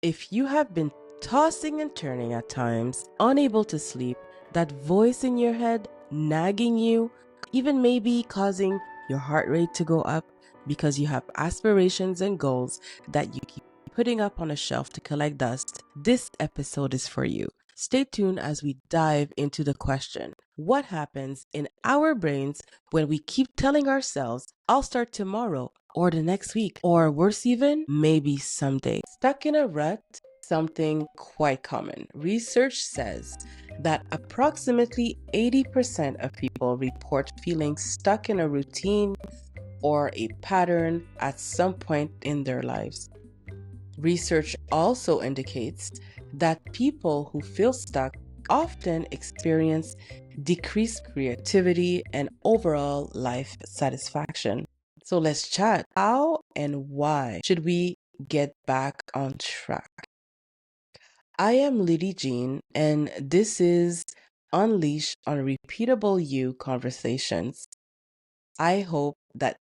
If you have been tossing and turning at times, unable to sleep, that voice in your head nagging you, even maybe causing your heart rate to go up because you have aspirations and goals that you keep putting up on a shelf to collect dust, this episode is for you. Stay tuned as we dive into the question: what happens in our brains when we keep telling ourselves, I'll start tomorrow, or the next week, or worse even, maybe someday? Stuck in a rut, something quite common. Research says that approximately 80% of people report feeling stuck in a routine or a pattern at some point in their lives. Research also indicates that people who feel stuck often experience decreased creativity and overall life satisfaction. So let's chat. How and why should we get back on track? I am Lydie Jean, and this is Unleash Unrepeatable You Conversations. I hope that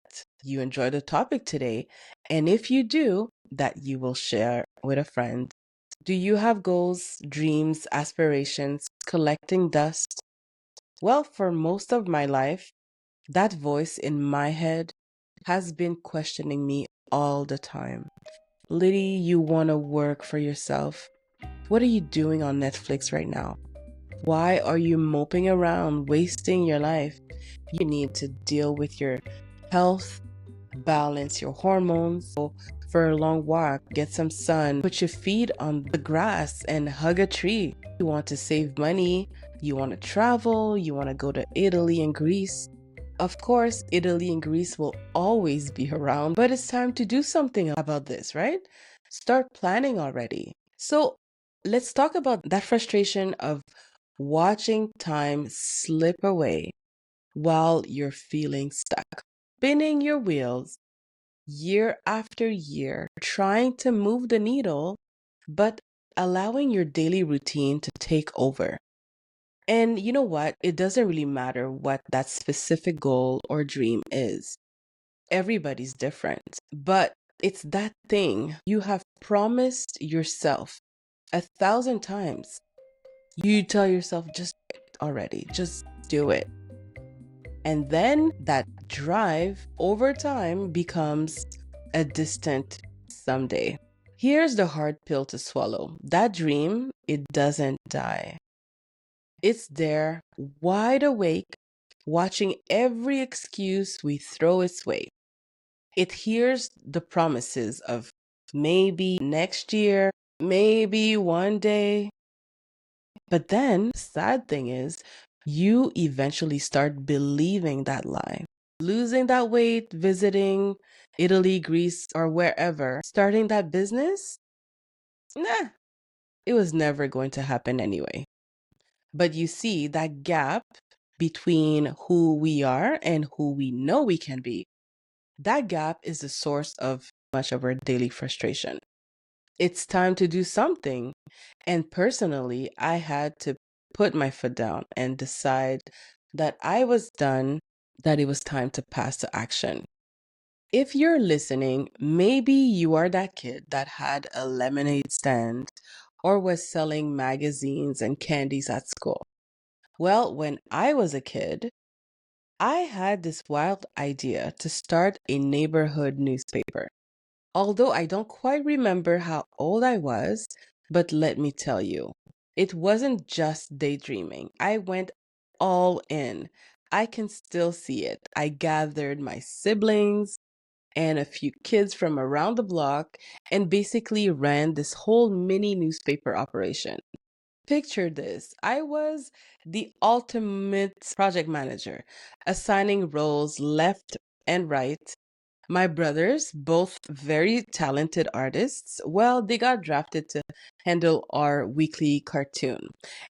you enjoy the topic today, and if you do, that you will share with a friend. Do you have goals, dreams, aspirations, collecting dust? Well, for most of my life, that voice in my head has been questioning me all the time. Liddy, you want to work for yourself. What are you doing on Netflix right now? Why are you moping around, wasting your life? You need to deal with your health, balance your hormones, go for a long walk, get some sun, put your feet on the grass and hug a tree. You want to save money, you want to travel, you want to go to Italy and Greece. Of course, Italy and Greece will always be around, but it's time to do something about this, right? Start planning already. So let's talk about that frustration of watching time slip away while you're feeling stuck, spinning your wheels year after year, trying to move the needle, but allowing your daily routine to take over. And you know what? It doesn't really matter what that specific goal or dream is. Everybody's different, but it's that thing you have promised yourself 1,000 times. You tell yourself, just do it already, just do it. And then that drive over time becomes a distant someday. Here's the hard pill to swallow. That dream, it doesn't die. It's there, wide awake, watching every excuse we throw its way. It hears the promises of maybe next year, maybe one day. But then, sad thing is, you eventually start believing that lie. Losing that weight, visiting Italy, Greece, or wherever, starting that business? Nah, it was never going to happen anyway. But you see, that gap between who we are and who we know we can be, that gap is the source of much of our daily frustration. It's time to do something. And personally, I had to put my foot down and decide that I was done, that it was time to pass to action. If you're listening, maybe you are that kid that had a lemonade stand or was selling magazines and candies at school. Well, when I was a kid, I had this wild idea to start a neighborhood newspaper. Although I don't quite remember how old I was, but let me tell you, it wasn't just daydreaming. I went all in. I can still see it. I gathered my siblings and a few kids from around the block and basically ran this whole mini newspaper operation. Picture this. I was the ultimate project manager, assigning roles left and right. My brothers, both very talented artists, well, they got drafted to handle our weekly cartoon.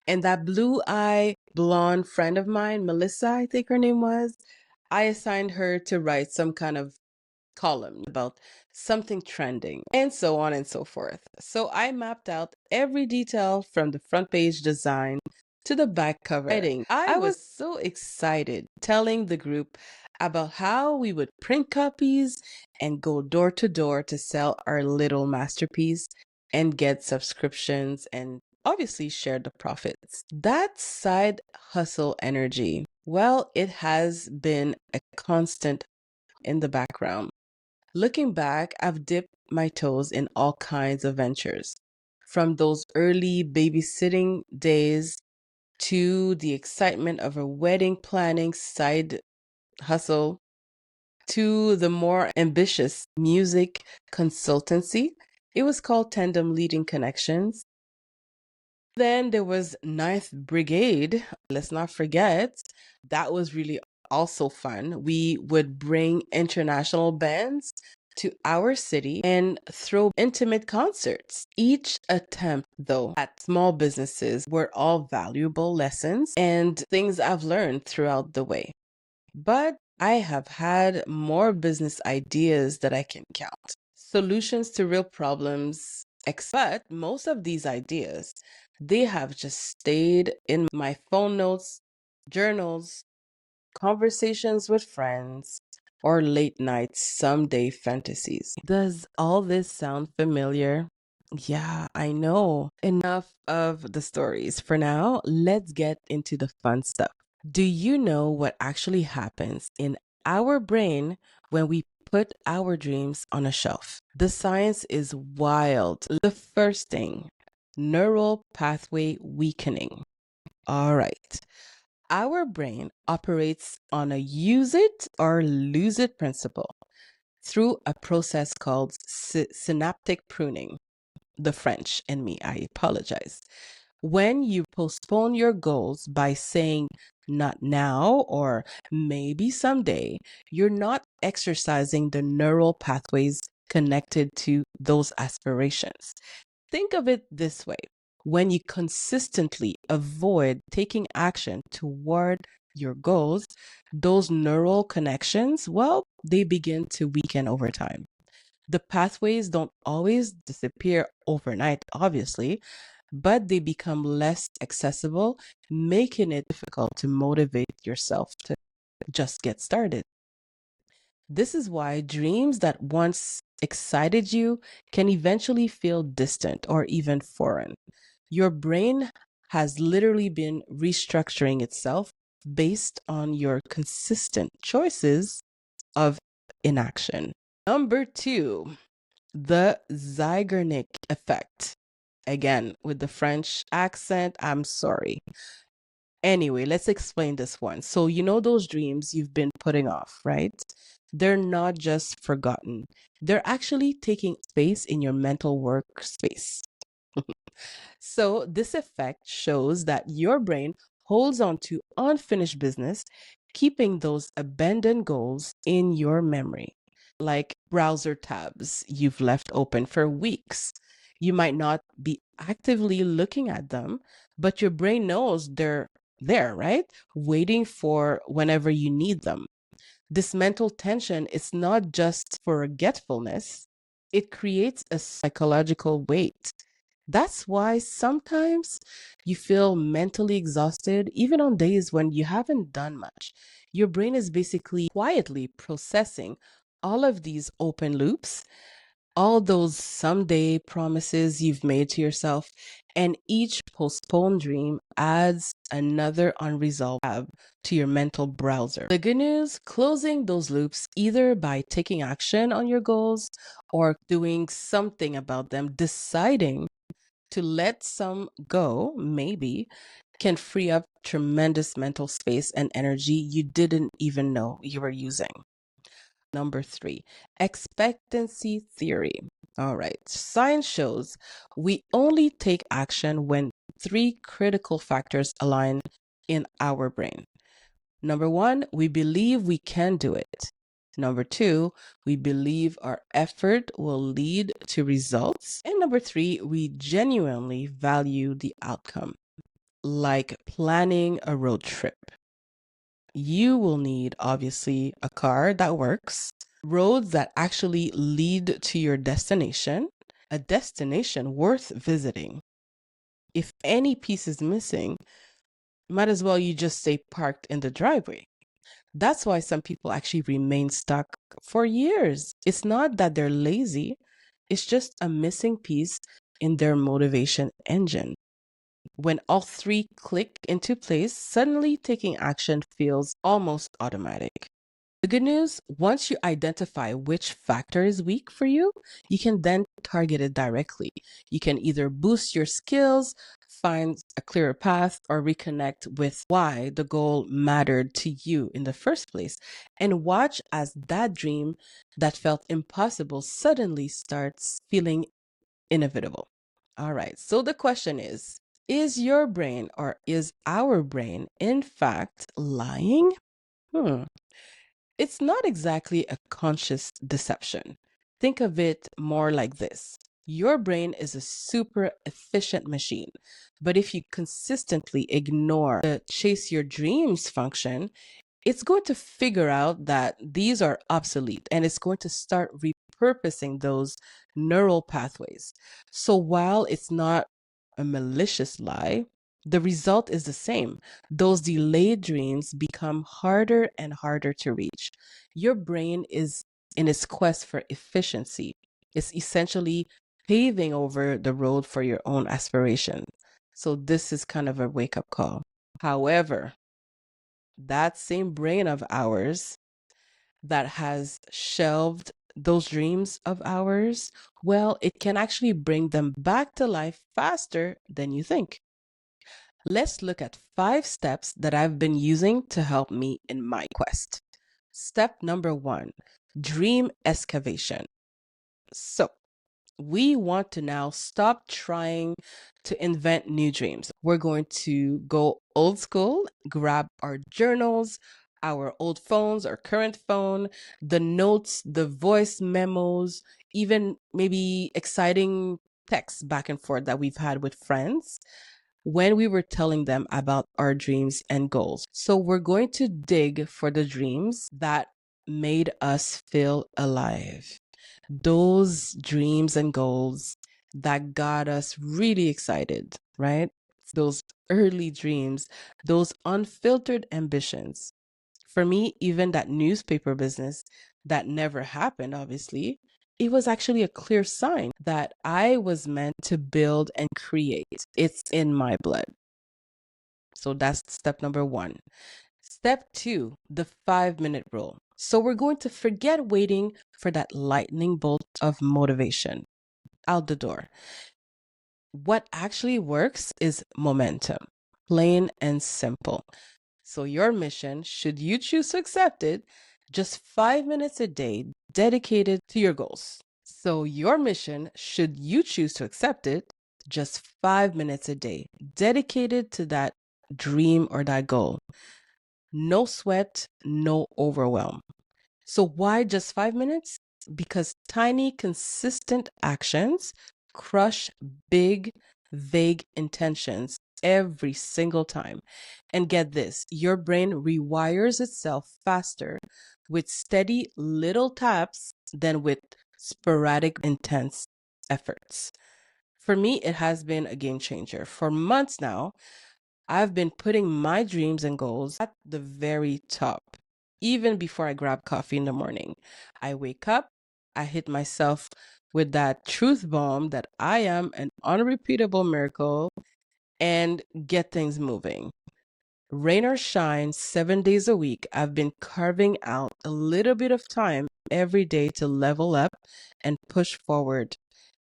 And that blue eye blonde friend of mine, Melissa, I think her name was, I assigned her to write some kind of column about something trending, and so on and so forth. So I mapped out every detail from the front page design to the back cover writing. I was so excited telling the group about how we would print copies and go door to door to sell our little masterpiece. and get subscriptions and obviously share the profits. That side hustle energy, well, it has been a constant in the background. Looking back, I've dipped my toes in all kinds of ventures, from those early babysitting days to the excitement of a wedding planning side hustle to the more ambitious music consultancy. It was called Tandem Leading Connections. Then there was Ninth Brigade. Let's not forget, that was really also fun. We would bring international bands to our city and throw intimate concerts. Each attempt, though, at small businesses were all valuable lessons and things I've learned throughout the way. But I have had more business ideas that I can count. Solutions to real problems. But most of these ideas, they have just stayed in my phone notes, journals, conversations with friends, or late night someday fantasies. Does all this sound familiar? Yeah, I know. Enough of the stories. For now, let's get into the fun stuff. Do you know what actually happens in our brain when we put our dreams on a shelf? The science is wild. The first thing, neural pathway weakening. All right. Our brain operates on a use it or lose it principle through a process called synaptic pruning. The French in me, I apologize. When you postpone your goals by saying not now or maybe someday, you're not exercising the neural pathways connected to those aspirations. Think of it this way: when you consistently avoid taking action toward your goals, those neural connections, well, they begin to weaken over time. The pathways don't always disappear overnight, obviously, but they become less accessible, making it difficult to motivate yourself to just get started. This is why dreams that once excited you can eventually feel distant or even foreign. Your brain has literally been restructuring itself based on your consistent choices of inaction. Number two, the Zeigarnik effect. Again, with the French accent, I'm sorry. Anyway, let's explain this one. So, you know those dreams you've been putting off, right? They're not just forgotten, they're actually taking space in your mental workspace. So, this effect shows that your brain holds on to unfinished business, keeping those abandoned goals in your memory, like browser tabs you've left open for weeks. You might not be actively looking at them, but your brain knows they're there, right? Waiting for whenever you need them. This mental tension is not just forgetfulness, it creates a psychological weight. That's why sometimes you feel mentally exhausted, even on days when you haven't done much. Your brain is basically quietly processing all of these open loops, all those someday promises you've made to yourself, and each postponed dream adds another unresolved tab to your mental browser. The good news, closing those loops either by taking action on your goals or doing something about them, deciding to let some go, maybe, can free up tremendous mental space and energy you didn't even know you were using. Number three, expectancy theory. All right, science shows we only take action when three critical factors align in our brain. Number one, we believe we can do it. Number two, we believe our effort will lead to results. And number three, we genuinely value the outcome, like planning a road trip. You will need, obviously, a car that works, roads that actually lead to your destination, a destination worth visiting. If any piece is missing, might as well you just stay parked in the driveway. That's why some people actually remain stuck for years. It's not that they're lazy, it's just a missing piece in their motivation engine. When all three click into place, suddenly taking action feels almost automatic. The good news, once you identify which factor is weak for you, you can then target it directly. You can either boost your skills, find a clearer path, or reconnect with why the goal mattered to you in the first place. And watch as that dream that felt impossible suddenly starts feeling inevitable. All right, so the question is your brain or is our brain in fact lying? Hmm. It's not exactly a conscious deception. Think of it more like this. Your brain is a super efficient machine, but if you consistently ignore the chase your dreams function, it's going to figure out that these are obsolete and it's going to start repurposing those neural pathways. So while it's not a malicious lie, the result is the same. Those delayed dreams become harder and harder to reach. Your brain is in its quest for efficiency. It's essentially paving over the road for your own aspiration. So this is kind of a wake up call. However, that same brain of ours that has shelved those dreams of ours, well, it can actually bring them back to life faster than you think. Let's look at 5 steps that I've been using to help me in my quest. Step number 1, dream excavation. So, we want to now stop trying to invent new dreams. We're going to go old school, grab our journals, our old phones, our current phone, the notes, the voice memos, even maybe exciting texts back and forth that we've had with friends when we were telling them about our dreams and goals. So we're going to dig for the dreams that made us feel alive. Those dreams and goals that got us really excited, right? Those early dreams, those unfiltered ambitions. For me, even that newspaper business that never happened, obviously, it was actually a clear sign that I was meant to build and create. It's in my blood. So that's step number 1. Step 2, the 5-minute rule. So we're going to forget waiting for that lightning bolt of motivation out the door. What actually works is momentum, plain and simple. So your mission, should you choose to accept it, just 5 minutes a day dedicated to your goals. So your mission, should you choose to accept it, just 5 minutes a day dedicated to that dream or that goal. No sweat, no overwhelm. So why just 5 minutes? Because tiny, consistent actions crush big, vague intentions every single time. And get this, your brain rewires itself faster with steady little taps than with sporadic, intense efforts. For me, it has been a game changer. For months now, I've been putting my dreams and goals at the very top, even before I grab coffee in the morning. I wake up, I hit myself with that truth bomb that I am an unrepeatable miracle and get things moving. Rain or shine, 7 days a week, I've been carving out a little bit of time every day to level up and push forward.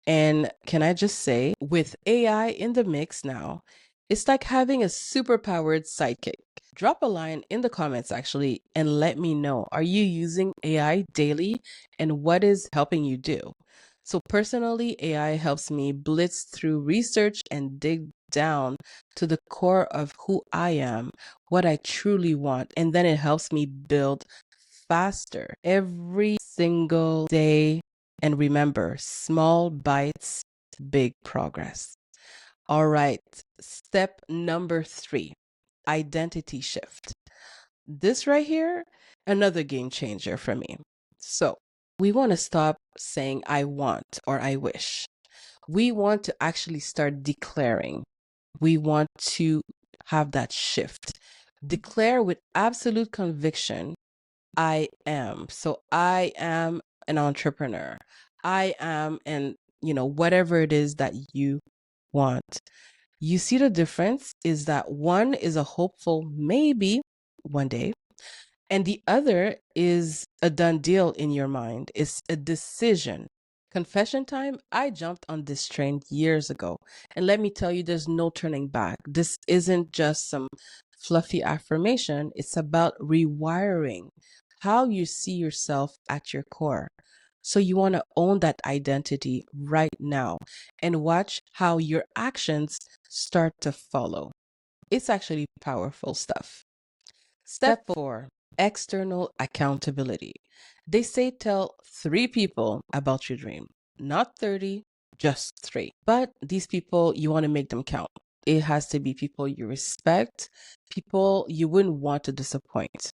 And can I just say, with AI in the mix now, it's like having a superpowered sidekick. Drop a line in the comments actually and let me know. Are you using AI daily and what is helping you do? So, personally, AI helps me blitz through research and dig down to the core of who I am, what I truly want, and then it helps me build faster every single day. And remember, small bites, big progress. All right, step number 3, identity shift. This right here, another game changer for me. So, we want to stop saying I want or I wish. We want to actually start declaring. We want to have that shift. Declare with absolute conviction, I am. So I am an entrepreneur. I am an whatever it is that you want. You see the difference is that one is a hopeful maybe one day, and the other is a done deal in your mind. It's a decision. Confession time, I jumped on this train years ago. And let me tell you, there's no turning back. This isn't just some fluffy affirmation, it's about rewiring how you see yourself at your core. So you want to own that identity right now and watch how your actions start to follow. It's actually powerful stuff. Step 4, external accountability. They say tell 3 people about your dream, not 30, just 3. But these people, you want to make them count. It has to be people you respect, people you wouldn't want to disappoint.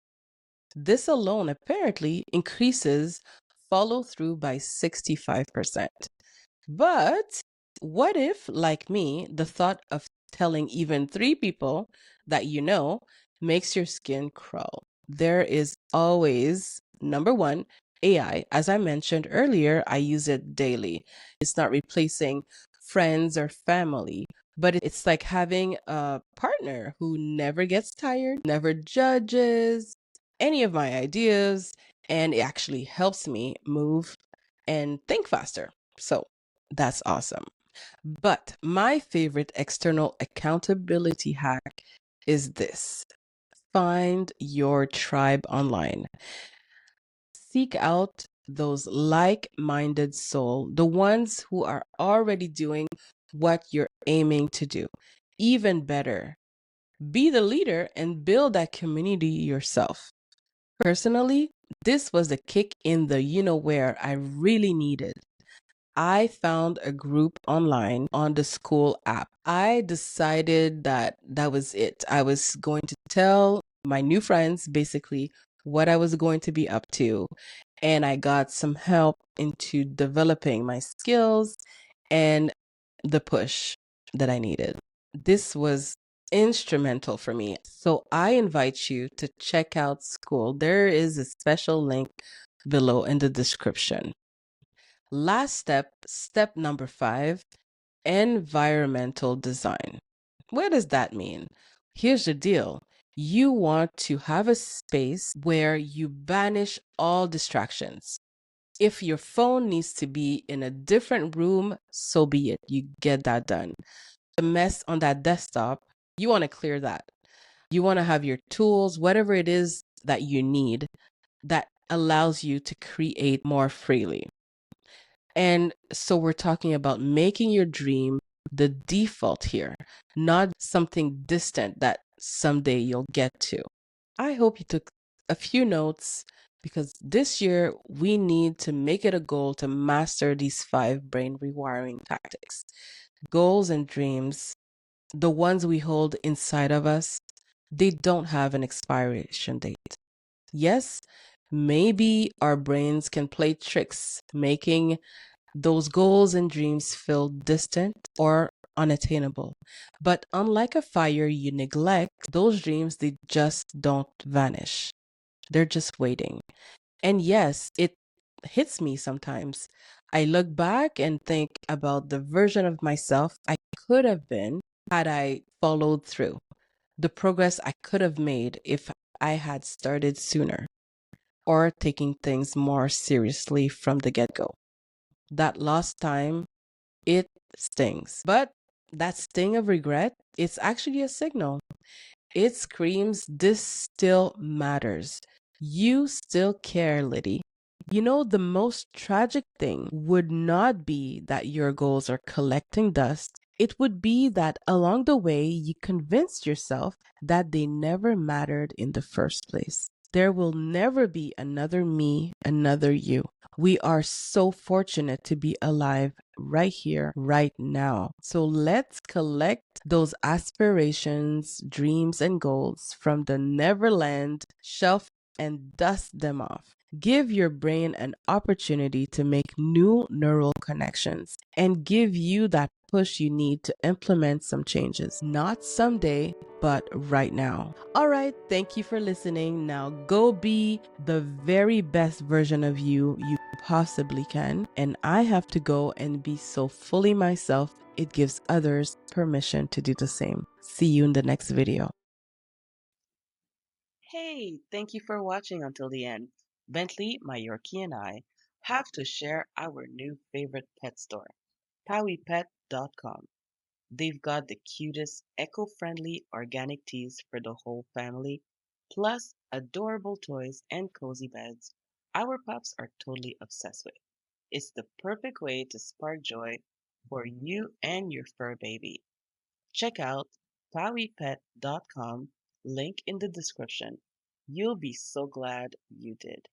This alone apparently increases follow through by 65%. But what if, like me, the thought of telling even 3 people that you know makes your skin crawl? There is always, number one, AI. As I mentioned earlier, I use it daily. It's not replacing friends or family, but it's like having a partner who never gets tired, never judges any of my ideas, and it actually helps me move and think faster. So that's awesome. But my favorite external accountability hack is this: find your tribe online. Seek out those like minded soul, the ones who are already doing what you're aiming to do. Even better, be the leader and build that community yourself. Personally, this was the kick in the you know where I really needed. I found a group online on the school app. I decided that that was it. I was going to tell my new friends basically what I was going to be up to. And I got some help into developing my skills and the push that I needed. This was instrumental for me. So I invite you to check out school. There is a special link below in the description. Last step, step number 5, environmental design. What does that mean? Here's the deal. You want to have a space where you banish all distractions. If your phone needs to be in a different room, so be it. You get that done. The mess on that desktop, you want to clear that. You want to have your tools, whatever it is that you need, that allows you to create more freely. And so we're talking about making your dream the default here, not something distant that someday you'll get to. I hope you took a few notes because this year we need to make it a goal to master these 5 brain rewiring tactics. Goals and dreams, the ones we hold inside of us, they don't have an expiration date. Yes, maybe our brains can play tricks, making those goals and dreams feel distant or unattainable. But unlike a fire you neglect, those dreams, they just don't vanish. They're just waiting. And yes, it hits me sometimes. I look back and think about the version of myself I could have been had I followed through, the progress I could have made if I had started sooner or taking things more seriously from the get go. That lost time, it stings. But that sting of regret, it's actually a signal. It screams, this still matters. You still care, Lydie. You know, the most tragic thing would not be that your goals are collecting dust. It would be that along the way, you convinced yourself that they never mattered in the first place. There will never be another me, another you. We are so fortunate to be alive right here, right now. So let's collect those aspirations, dreams, and goals from the Neverland shelf and dust them off. Give your brain an opportunity to make new neural connections and give you that push you need to implement some changes. Not someday, but right now. All right, thank you for listening. Now go be the very best version of you possibly can. And I have to go and be so fully myself, it gives others permission to do the same. See you in the next video. Hey, thank you for watching until the end. Bentley, my Yorkie, and I have to share our new favorite pet store, PowiePet.com. They've got the cutest, eco-friendly organic teas for the whole family, plus adorable toys and cozy beds our pups are totally obsessed with. It's the perfect way to spark joy for you and your fur baby. Check out PowiePet.com, link in the description. You'll be so glad you did.